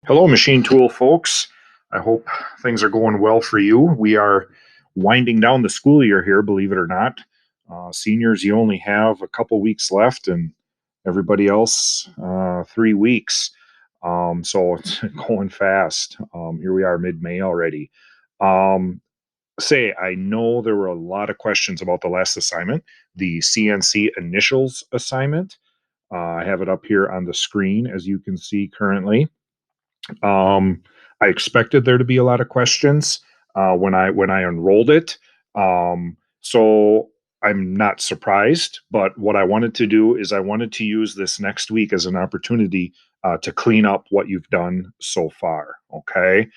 Hello, machine tool folks. I hope things are going well for you. We are winding down the school year here, believe it or not. Seniors, you only have a couple weeks left, and everybody else, 3 weeks. So it's going fast. Here we are, mid-May already. I know there were a lot of questions about the last assignment, the CNC Initials assignment. I have it up here on the screen, as you can see currently. I expected there to be a lot of questions when I enrolled it. So I'm not surprised, but what I wanted to do is I wanted to use this next week as an opportunity to clean up what you've done so far. Okay.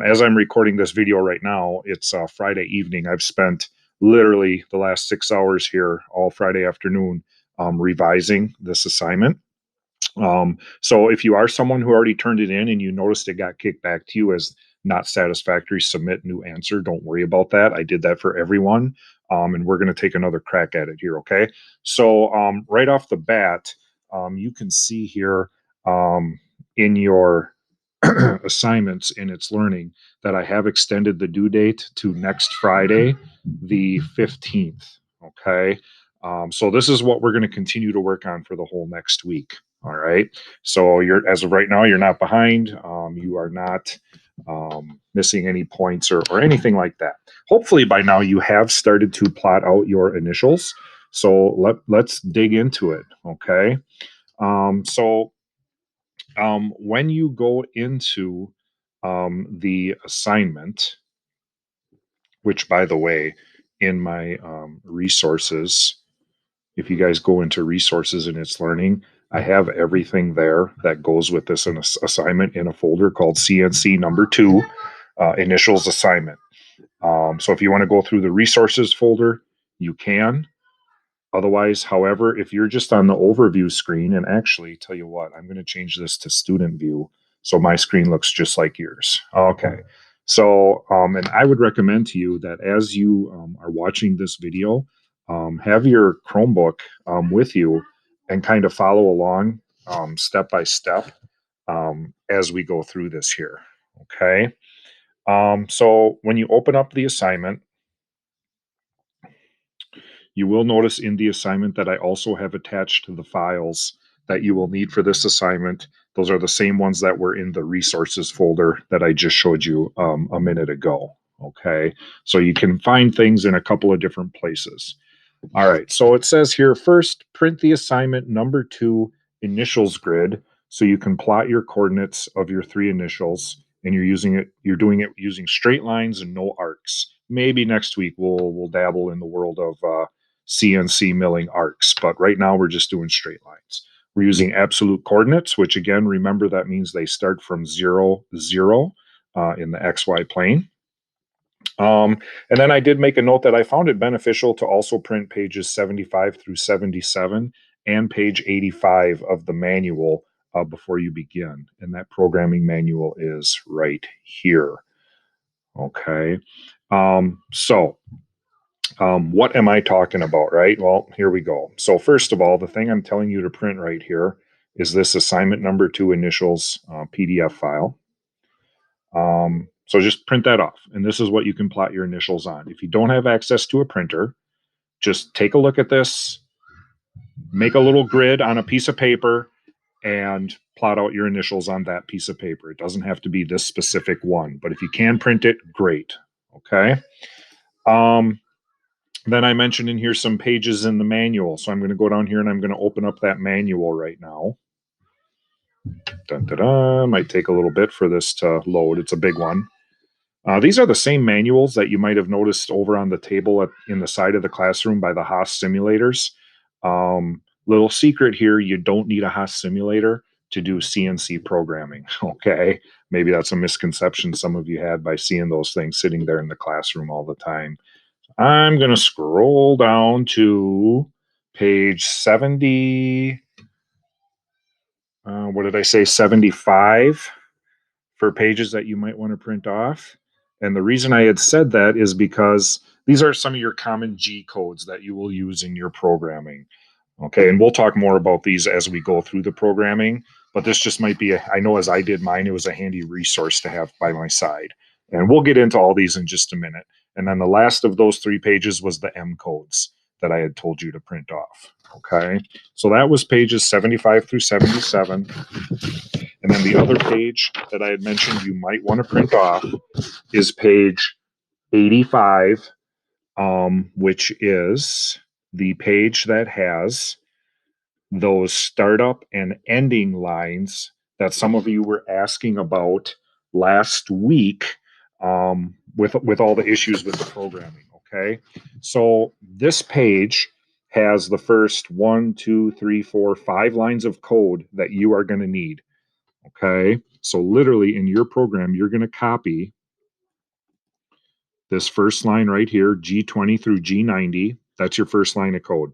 As I'm recording this video right now, it's Friday evening. I've spent literally the last 6 hours here all Friday afternoon revising this assignment. So if you are someone who already turned it in and you noticed it got kicked back to you as not satisfactory, submit new answer. Don't worry about that. I did that for everyone. And we're going to take another crack at it here. Okay. So right off the bat, you can see here in your assignments in its learning that I have extended the due date to next Friday, the 15th. Okay. So this is what we're going to continue to work on for the whole next week. All right. So as of right now, you're not behind. You are not missing any points or anything like that. Hopefully by now you have started to plot out your initials. So let's dig into it. Okay. When you go into the assignment, which by the way, in my resources, if you guys go into resources in its learning, I have everything there that goes with this assignment in a folder called CNC number 2 initials assignment. So if you want to go through the resources folder, you can. Otherwise, however, if you're just on the overview screen, and actually, tell you what, I'm going to change this to student view so my screen looks just like yours. Okay. So, and I would recommend to you that as you are watching this video, have your Chromebook with you and kind of follow along step by step as we go through this here. Okay. So when you open up the assignment, you will notice in the assignment that I also have attached the files that you will need for this assignment. Those are the same ones that were in the resources folder that I just showed you a minute ago. Okay, so you can find things in a couple of different places. All right, so it says here, first, print the assignment number 2 initials grid so you can plot your coordinates of your 3 initials, and you're doing it using straight lines and no arcs. Maybe next week we'll dabble in the world of CNC milling arcs, but right now we're just doing straight lines. We're using absolute coordinates, which again, remember that means they start from 0, 0 in the XY plane. And then I did make a note that I found it beneficial to also print pages 75 through 77 and page 85 of the manual before you begin. And that programming manual is right here. Okay. What am I talking about, right? Well, here we go. So first of all, the thing I'm telling you to print right here is this assignment number 2 initials PDF file. So just print that off. And this is what you can plot your initials on. If you don't have access to a printer, just take a look at this, make a little grid on a piece of paper, and plot out your initials on that piece of paper. It doesn't have to be this specific one, but if you can print it, great. Okay. Then I mentioned in here some pages in the manual. So I'm going to go down here and I'm going to open up that manual right now. Dun, dun, dun. Might take a little bit for this to load. It's a big one. These are the same manuals that you might have noticed over on the table in the side of the classroom by the Haas simulators. Little secret here, you don't need a Haas simulator to do CNC programming, okay? Maybe that's a misconception some of you had by seeing those things sitting there in the classroom all the time. I'm going to scroll down to page 70. What did I say? 75 for pages that you might want to print off. And the reason I had said that is because these are some of your common G codes that you will use in your programming. Okay, and we'll talk more about these as we go through the programming. but this just might be, I know as I did mine, it was a handy resource to have by my side. And we'll get into all these in just a minute. And then the last of those 3 pages was the M codes that I had told you to print off. Okay. So that was pages 75 through 77. And then the other page that I had mentioned you might want to print off is page 85, which is the page that has those startup and ending lines that some of you were asking about last week, with all the issues with the programming. Okay, so this page has the first 1, 2, 3, 4, 5 lines of code that you are going to need. Okay, so literally in your program, you're going to copy this first line right here, G20 through G90. That's your first line of code.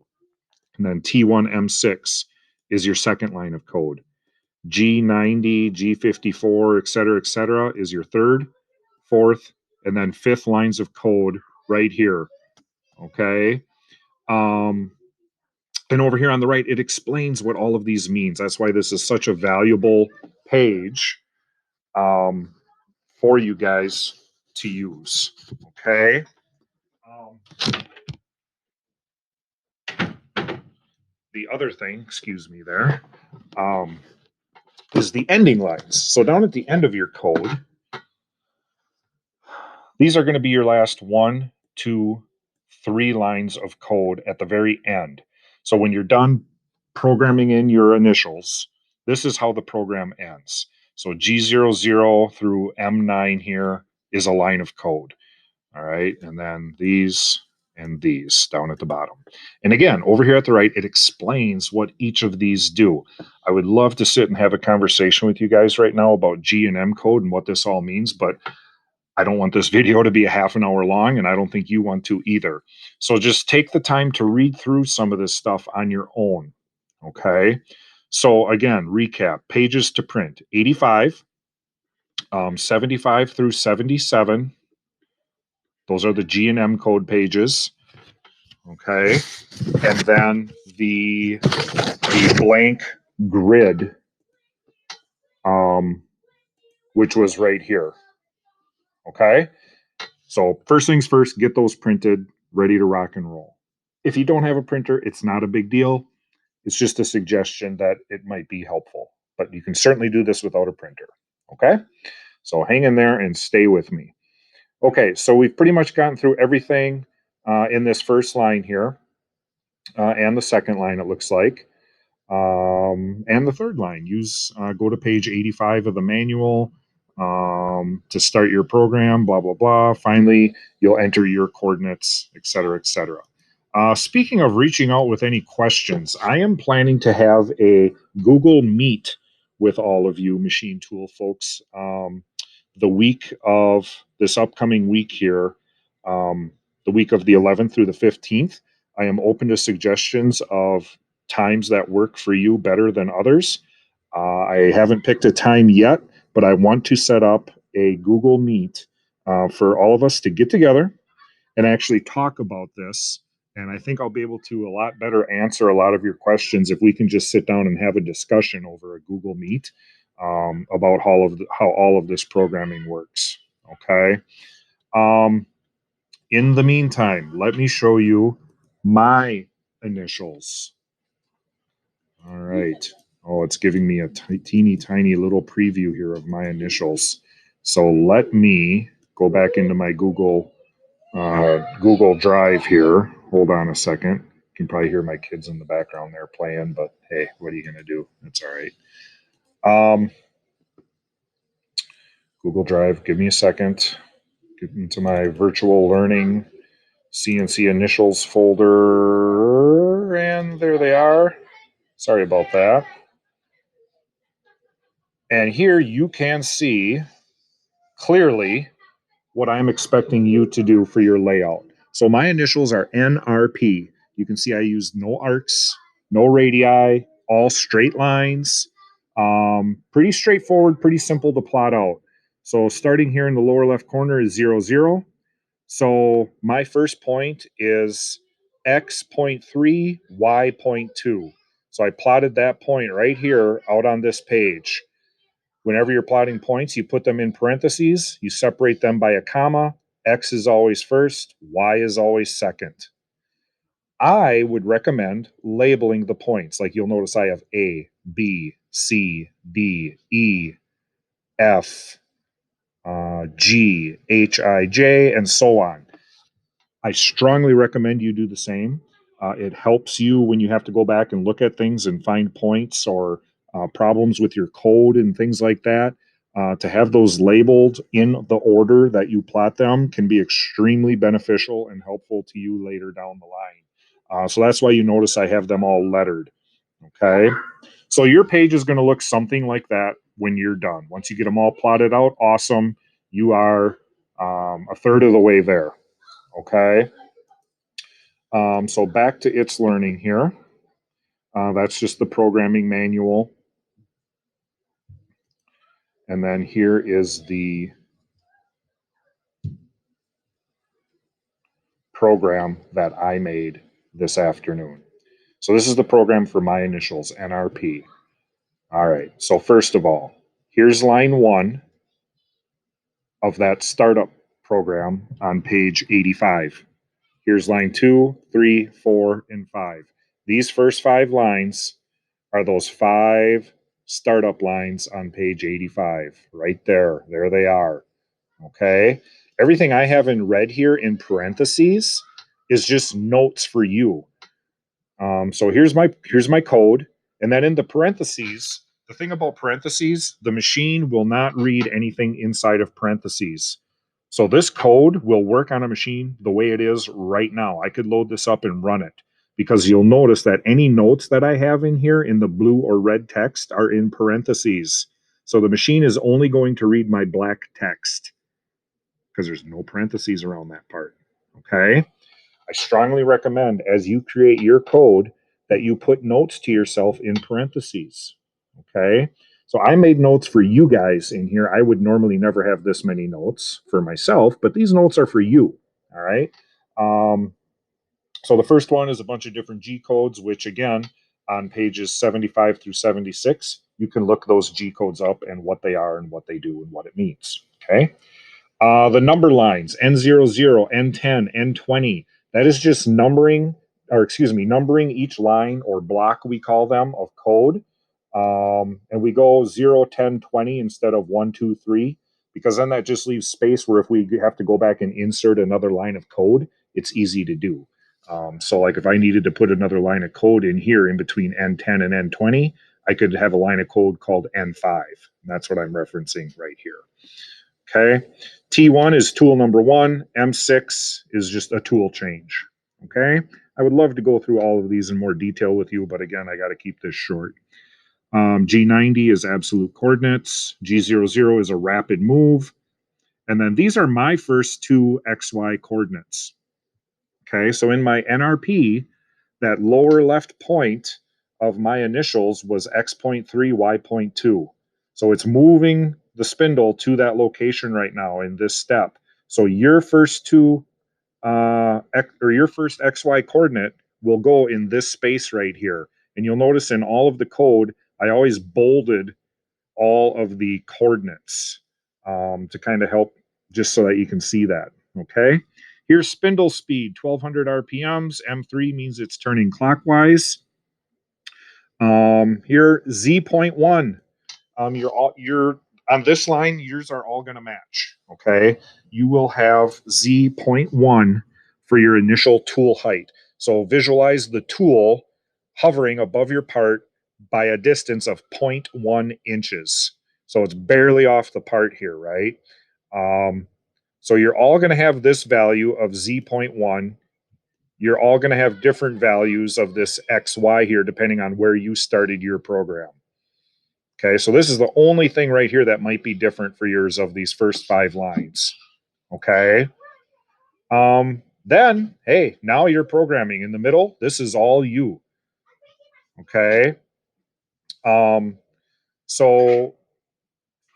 And then T1M6 is your second line of code. G90, G54, et cetera, is your third, fourth, and then fifth lines of code right here. Okay. And over here on the right, it explains what all of these means. That's why this is such a valuable page, for you guys to use. Okay. The other thing, excuse me there, is the ending lines. So down at the end of your code, these are going to be your last 1, 2, 3 lines of code at the very end. So when you're done programming in your initials, this is how the program ends. So G00 through M9 here is a line of code. All right. And then these and these down at the bottom. And again, over here at the right, it explains what each of these do. I would love to sit and have a conversation with you guys right now about G and M code and what this all means, but I don't want this video to be a half an hour long, and I don't think you want to either. So just take the time to read through some of this stuff on your own. Okay. So again, recap pages to print 85, 75 through 77. Those are the G and M code pages. Okay. And then the blank grid, which was right here. Okay. So first things first, get those printed, ready to rock and roll. If you don't have a printer, it's not a big deal. It's just a suggestion that it might be helpful, but you can certainly do this without a printer. Okay. So hang in there and stay with me. Okay. So we've pretty much gotten through everything in this first line here, and the second line, it looks like. And the third line, go to page 85 of the manual to start your program, blah, blah, blah. Finally, you'll enter your coordinates, et cetera, et cetera. Speaking of reaching out with any questions, I am planning to have a Google Meet with all of you machine tool folks the week of this upcoming week here, the week of the 11th through the 15th. I am open to suggestions of times that work for you better than others. I haven't picked a time yet, but I want to set up a Google Meet for all of us to get together and actually talk about this. And I think I'll be able to a lot better answer a lot of your questions if we can just sit down and have a discussion over a Google Meet about how all of this programming works. Okay. In the meantime, let me show you my initials. All right. Oh, it's giving me a teeny tiny little preview here of my initials. So let me go back into my Google Drive here. Hold on a second. You can probably hear my kids in the background there playing, but hey, what are you going to do? It's all right. Google Drive, give me a second. Get into my virtual learning CNC Initials folder, and there they are. Sorry about that. And here you can see clearly what I'm expecting you to do for your layout. So my initials are NRP. You can see I used no arcs, no radii, all straight lines. Pretty straightforward, pretty simple to plot out. So starting here in the lower left corner is 0, 0. So my first point is x.3, y.2. So I plotted that point right here out on this page. Whenever you're plotting points, you put them in parentheses, you separate them by a comma. X is always first, Y is always second. I would recommend labeling the points. Like you'll notice I have A, B, C, D, E, F, G, H, I, J, and so on. I strongly recommend you do the same. It helps you when you have to go back and look at things and find points or problems with your code and things like that. To have those labeled in the order that you plot them can be extremely beneficial and helpful to you later down the line. So that's why you notice I have them all lettered. Okay. So your page is going to look something like that when you're done. Once you get them all plotted out, awesome. You are a third of the way there. Okay. So back to It's Learning here. That's just the programming manual. And then here is the program that I made this afternoon. So this is the program for my initials, NRP. All right. So first of all, here's line 1 of that startup program on page 85. Here's line 2, 3, 4, and 5. These first 5 lines are those 5 startup lines on page 85. Right there. There they are. Okay. Everything I have in red here in parentheses is just notes for you. So here's my code, and then in the parentheses, the thing about parentheses, the machine will not read anything inside of parentheses. So this code will work on a machine the way it is right now. I could load this up and run it because you'll notice that any notes that I have in here in the blue or red text are in parentheses. So the machine is only going to read my black text because there's no parentheses around that part. Okay. I strongly recommend as you create your code that you put notes to yourself in parentheses. Okay. So I made notes for you guys in here. I would normally never have this many notes for myself, but these notes are for you. All right. So the first one is a bunch of different G codes, which again, on pages 75 through 76, you can look those G codes up and what they are and what they do and what it means. Okay. The number lines, N00, N10, N20, that is just numbering each line or block, we call them, of code. And we go 0, 10, 20 instead of 1, 2, 3, because then that just leaves space where if we have to go back and insert another line of code, it's easy to do. So like if I needed to put another line of code in here in between N10 and N20, I could have a line of code called N5. And that's what I'm referencing right here. Okay. T1 is tool number 1. M6 is just a tool change. Okay. I would love to go through all of these in more detail with you, but again, I got to keep this short. G90 is absolute coordinates. G00 is a rapid move. And then these are my first 2 XY coordinates. Okay. So in my NRP, that lower left point of my initials was X.3, Y.2. So it's moving the spindle to that location right now in this step. So your first two your first XY coordinate will go in this space right here. And you'll notice in all of the code, I always bolded all of the coordinates to kind of help just so that you can see that. Okay. Here's spindle speed, 1200 RPMs. M3 means it's turning clockwise. Here, Z.1. You're on this line, yours are all going to match. Okay. You will have Z.1 for your initial tool height. So visualize the tool hovering above your part by a distance of 0.1 inches. So it's barely off the part here, right? So you're all going to have this value of Z.1. You're all going to have different values of this XY here, depending on where you started your program. Okay, so this is the only thing right here that might be different for yours of these first 5 lines. Okay. Then, hey, now you're programming in the middle. This is all you. Okay. So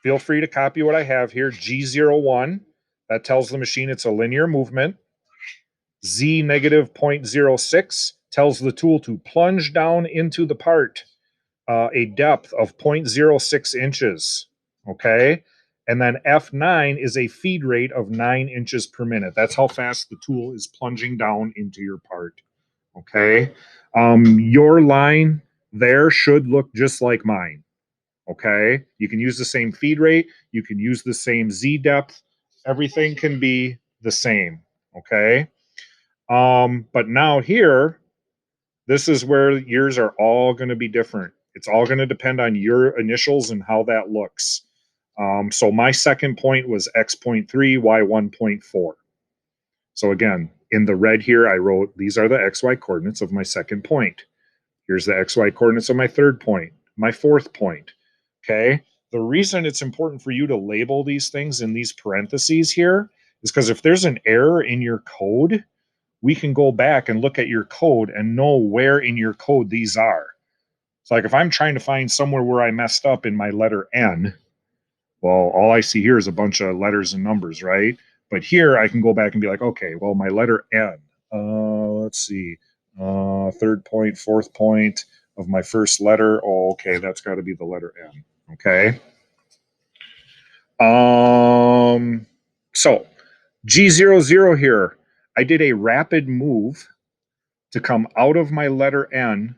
feel free to copy what I have here. G01, that tells the machine it's a linear movement. Z negative 0.06 tells the tool to plunge down into the part a depth of 0.06 inches, okay? And then F9 is a feed rate of 9 inches per minute. That's how fast the tool is plunging down into your part, okay? Your line there should look just like mine, okay? You can use the same feed rate. You can use the same Z depth. Everything can be the same, okay? But now here, this is where yours are all going to be different. It's all going to depend on your initials and how that looks. So my second point was X.3, Y 1.4. So again, in the red here, I wrote, these are the XY coordinates of my second point. Here's the XY coordinates of my third point, my fourth point, okay? The reason it's important for you to label these things in these parentheses here is because if there's an error in your code, we can go back and look at your code and know where in your code these are. So like if I'm trying to find somewhere where I messed up in my letter N, well, all I see here is a bunch of letters and numbers, right? But here I can go back and be like, okay, well, my letter N, let's see, third point, fourth point of my first letter. Oh, okay, that's got to be the letter N, okay? So G00 here, I did a rapid move to come out of my letter N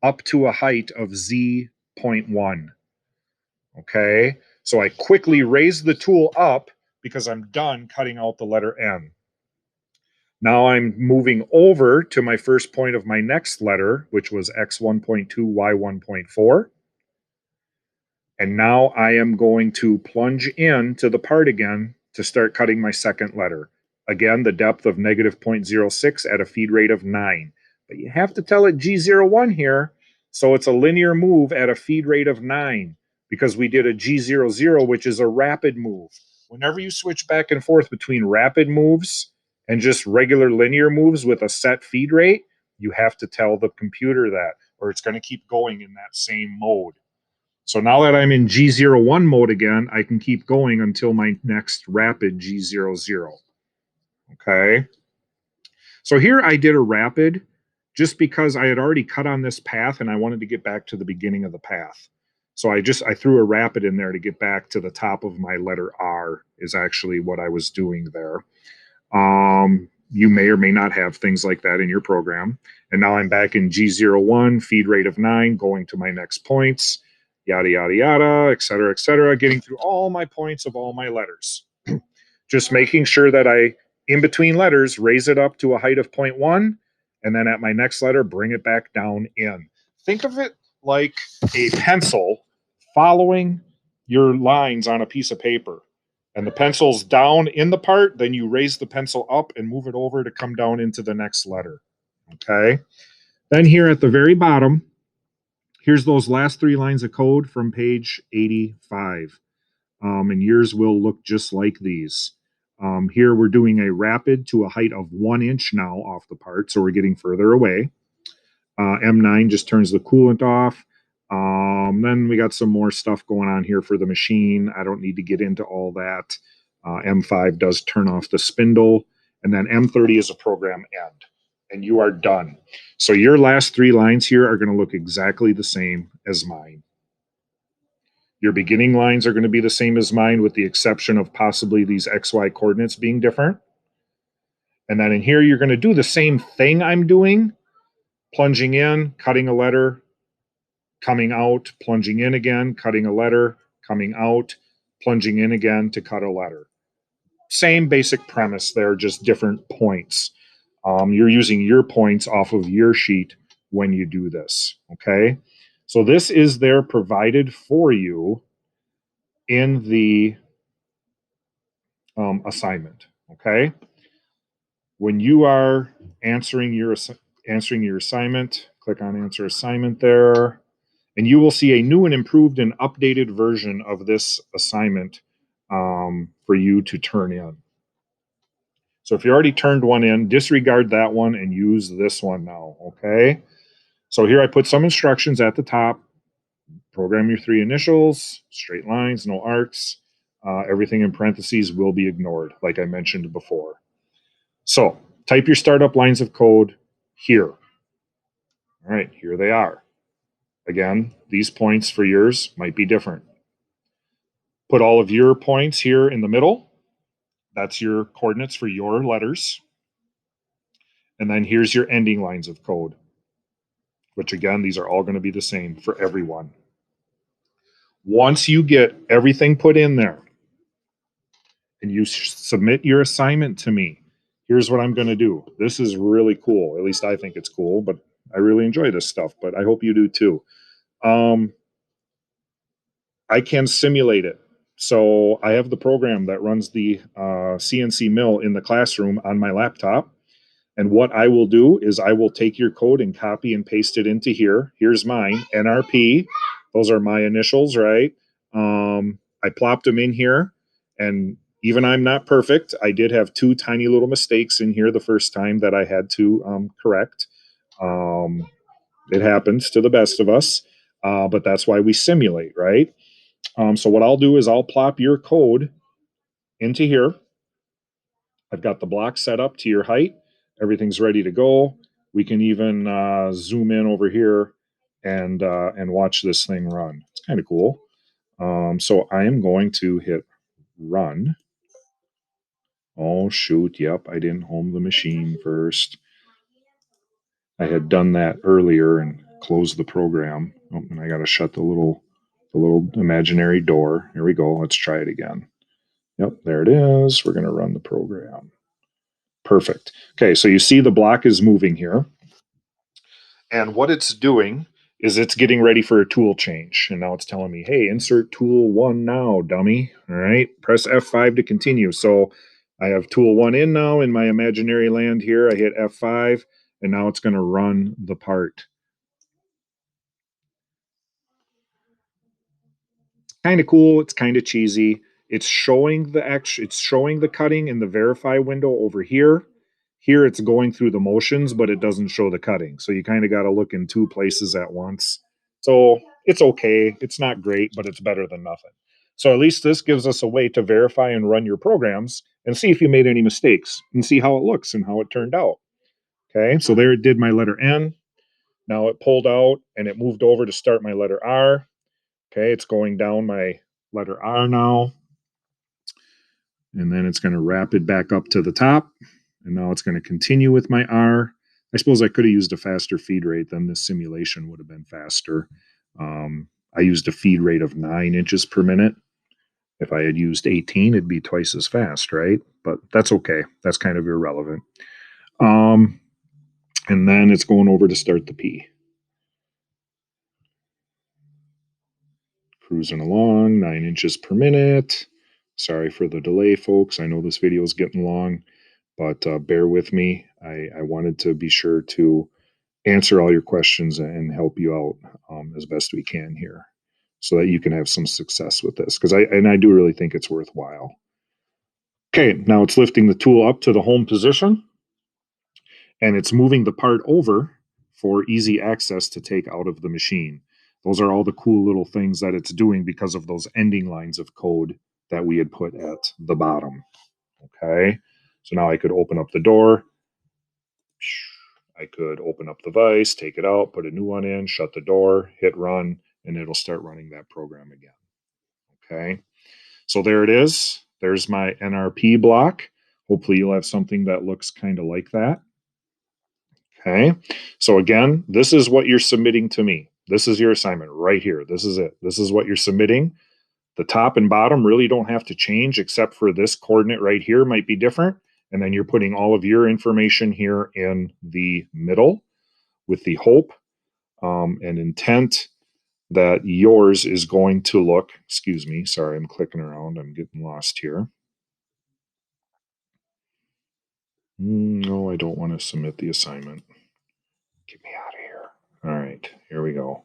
up to a height of Z.1. Okay, so I quickly raise the tool up because I'm done cutting out the letter N. Now I'm moving over to my first point of my next letter, which was X1.2, Y1.4. And now I am going to plunge into the part again to start cutting my second letter. Again, the depth of negative 0.06 at a feed rate of 9. But you have to tell it G01 here, so it's a linear move at a feed rate of 9 because we did a G00, which is a rapid move. Whenever you switch back and forth between rapid moves and just regular linear moves with a set feed rate, you have to tell the computer that, or it's going to keep going in that same mode. So now that I'm in G01 mode again, I can keep going until my next rapid G00. Okay. So here I did a rapid just because I had already cut on this path and I wanted to get back to the beginning of the path. So I threw a rapid in there to get back to the top of my letter R is actually what I was doing there. You may or may not have things like that in your program. And now I'm back in G01, feed rate of 9, going to my next points, yada, yada, yada, et cetera, getting through all my points of all my letters. Just making sure that I, in between letters, raise it up to a height of 0.1, and then at my next letter, bring it back down in. Think of it like a pencil following your lines on a piece of paper. And the pencil's down in the part, then you raise the pencil up and move it over to come down into the next letter. Okay. Then here at the very bottom, here's those last 3 lines of code from page 85. And yours will look just like these. Here we're doing a rapid to a height of 1 inch now off the part, so we're getting further away. M9 just turns the coolant off. Then we got some more stuff going on here for the machine. I don't need to get into all that. M5 does turn off the spindle. And then M30 is a program end. And you are done. So your last 3 lines here are going to look exactly the same as mine. Your beginning lines are going to be the same as mine with the exception of possibly these XY coordinates being different. And then in here, you're going to do the same thing I'm doing, plunging in, cutting a letter, coming out, plunging in again, cutting a letter, coming out, plunging in again to cut a letter. Same basic premise there, just different points. You're using your points off of your sheet when you do this, okay? So this is there provided for you in the assignment, okay? When you are answering your assignment, click on answer assignment there, and you will see a new and improved and updated version of this assignment for you to turn in. So if you already turned one in, disregard that one and use this one now, okay? So here I put some instructions at the top. Program your 3 initials, straight lines, no arcs. Everything in parentheses will be ignored, like I mentioned before. So type your startup lines of code here. All right, here they are. Again, these points for yours might be different. Put all of your points here in the middle. That's your coordinates for your letters. And then here's your ending lines of code, which again, these are all going to be the same for everyone. Once you get everything put in there and you submit your assignment to me, here's what I'm going to do. This is really cool. At least I think it's cool, but I really enjoy this stuff, but I hope you do too. I can simulate it. So I have the program that runs the CNC mill in the classroom on my laptop. And what I will do is I will take your code and copy and paste it into here. Here's mine, NRP. Those are my initials, right? I plopped them in here. And even I'm not perfect. I did have two tiny little mistakes in here the first time that I had to correct. It happens to the best of us, but that's why we simulate, right? So what I'll do is I'll plop your code into here. I've got the block set up to your height. Everything's ready to go. We can even zoom in over here and watch this thing run. It's kind of cool. So I am going to hit run. Oh shoot! Yep, I didn't home the machine first. I had done that earlier and closed the program. Oh, and I got to shut the little imaginary door. Here we go. Let's try it again. Yep, there it is. We're going to run the program. Perfect. Okay, so you see the block is moving here. And what it's doing is it's getting ready for a tool change. And now it's telling me, hey, insert tool 1 now, dummy. All right, press F5 to continue. So I have tool 1 in now in my imaginary land here. I hit F5, and now it's going to run the part. Kind of cool. It's kind of cheesy. It's showing the cutting in the verify window over here. Here it's going through the motions, but it doesn't show the cutting. So you kind of got to look in two places at once. So it's okay. It's not great, but it's better than nothing. So at least this gives us a way to verify and run your programs and see if you made any mistakes and see how it looks and how it turned out. Okay, so there it did my letter N. Now it pulled out and it moved over to start my letter R. Okay, it's going down my letter R now. And then it's going to wrap it back up to the top. And now it's going to continue with my R. I suppose I could have used a faster feed rate, then this simulation would have been faster. I used a feed rate of 9 inches per minute. If I had used 18, it'd be twice as fast, right? But that's okay. That's kind of irrelevant. And then it's going over to start the P. Cruising along, 9 inches per minute. Sorry for the delay, folks. I know this video is getting long, but bear with me. I wanted to be sure to answer all your questions and help you out as best we can here so that you can have some success with this, because I do really think it's worthwhile. Okay, now it's lifting the tool up to the home position and it's moving the part over for easy access to take out of the machine. Those are all the cool little things that it's doing because of those ending lines of code that we had put at the bottom. Okay, so now I could open up the door. I could open up the vise, take it out, put a new one in, shut the door, hit run, and it'll start running that program again. Okay, so there it is. There's my NRP block. Hopefully you'll have something that looks kind of like that. Okay, so again, this is what you're submitting to me. This is your assignment right here. This is it. This is what you're submitting. The top and bottom really don't have to change except for this coordinate right here might be different. And then you're putting all of your information here in the middle with the hope and intent that yours is going to look, excuse me, sorry, I'm clicking around. I'm getting lost here. No, I don't want to submit the assignment. Get me out of here. All right, here we go.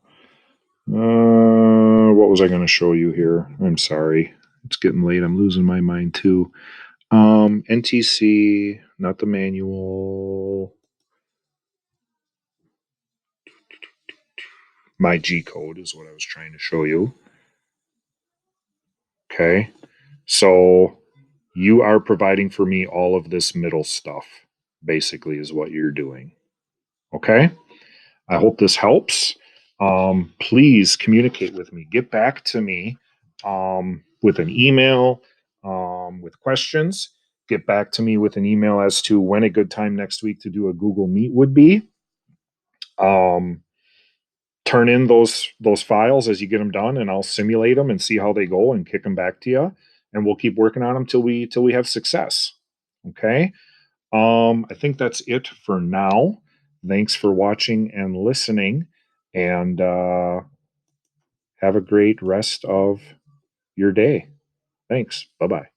What was I going to show you here? I'm sorry. It's getting late. I'm losing my mind too. NTC, not the manual. My G code is what I was trying to show you. Okay. So you are providing for me all of this middle stuff, basically, is what you're doing. Okay. I hope this helps. Please communicate with me. Get back to me with an email with questions. Get back to me with an email as to when a good time next week to do a Google Meet would be. Um, Turn in those files as you get them done, and I'll simulate them and see how they go and kick them back to you. And we'll keep working on them till we have success. Okay. I think that's it for now. Thanks for watching and listening, and have a great rest of your day. Thanks. Bye bye.